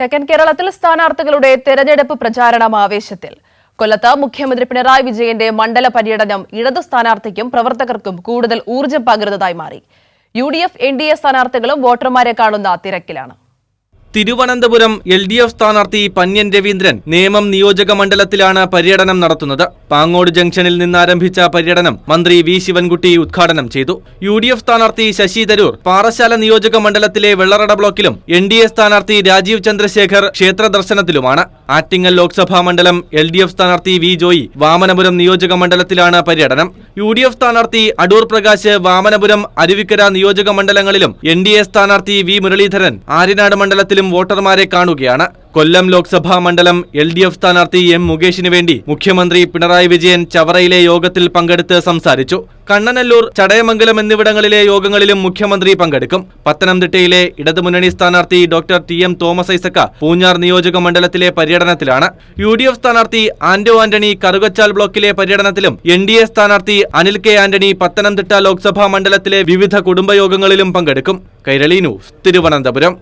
തെക്കൻ കേരളത്തിൽ സ്ഥാനാർത്ഥികളുടെ തെരഞ്ഞെടുപ്പ് പ്രചാരണം ആവേശത്തിൽ. കൊല്ലത്ത് മുഖ്യമന്ത്രി പിണറായി വിജയന്റെ മണ്ഡല പര്യടനം ഇടതു സ്ഥാനാർത്ഥിക്കും പ്രവർത്തകർക്കും കൂടുതൽ ഊർജ്ജം പകരുന്നതായി മാറി. UDF NDA സ്ഥാനാർത്ഥികളും വോട്ടർമാരെ കാണുന്ന തിരക്കിലാണ്. തിരുവനന്തപുരം LDF സ്ഥാനാർത്ഥി പന്ന്യൻ രവീന്ദ്രൻ നേമം നിയോജക മണ്ഡലത്തിലാണ് പര്യടനം നടത്തുന്നത്. പാങ്ങോട് ജംഗ്ഷനിൽ നിന്നാരംഭിച്ച പര്യടനം മന്ത്രി വി ശിവൻകുട്ടി ഉദ്ഘാടനം ചെയ്തു. UDF സ്ഥാനാർത്ഥി ശശി തരൂർ പാറശാല നിയോജക മണ്ഡലത്തിലെ വെള്ളറട ബ്ലോക്കിലും NDA സ്ഥാനാർത്ഥി രാജീവ് ചന്ദ്രശേഖർ ക്ഷേത്ര ദർശനത്തിലുമാണ്. ആറ്റിങ്ങൽ ലോക്സഭാ മണ്ഡലം LDF സ്ഥാനാർത്ഥി വി ജോയി വാമനപുരം നിയോജക മണ്ഡലത്തിലാണ് പര്യടനം. UDF സ്ഥാനാർത്ഥി അടൂർ പ്രകാശ് വാമനപുരം അരുവിക്കര നിയോജക മണ്ഡലങ്ങളിലും NDA സ്ഥാനാർത്ഥി വി മുരളീധരൻ ആര്യനാട് മണ്ഡലത്തിലും വോട്ടർമാരെ കാണുകയാണ്. കൊല്ലം ലോക്സഭാ മണ്ഡലം LDF സ്ഥാനാർത്ഥി M മുകേഷിന് വേണ്ടി മുഖ്യമന്ത്രി പിണറായി വിജയൻ ചവറയിലെ യോഗത്തിൽ പങ്കെടുത്ത് സംസാരിച്ചു. കണ്ണനല്ലൂർ, ചടയമംഗലം എന്നിവിടങ്ങളിലെ യോഗങ്ങളിലും മുഖ്യമന്ത്രി പങ്കെടുക്കും. പത്തനംതിട്ടയിലെ ഇടതുമുന്നണി സ്ഥാനാർത്ഥി ഡോക്ടർ TM തോമസ് ഐസക്ക പൂഞ്ഞാർ നിയോജക മണ്ഡലത്തിലെ പര്യടനത്തിലാണ്. UDF സ്ഥാനാർത്ഥി ആന്റോ ആന്റണി കറുകച്ചാൽ ബ്ലോക്കിലെ പര്യടനത്തിലും NDA സ്ഥാനാർത്ഥി അനിൽ K ആന്റണി പത്തനംതിട്ട ലോക്സഭാ മണ്ഡലത്തിലെ വിവിധ കുടുംബയോഗങ്ങളിലും പങ്കെടുക്കും. കൈരളി ന്യൂസ്, തിരുവനന്തപുരം.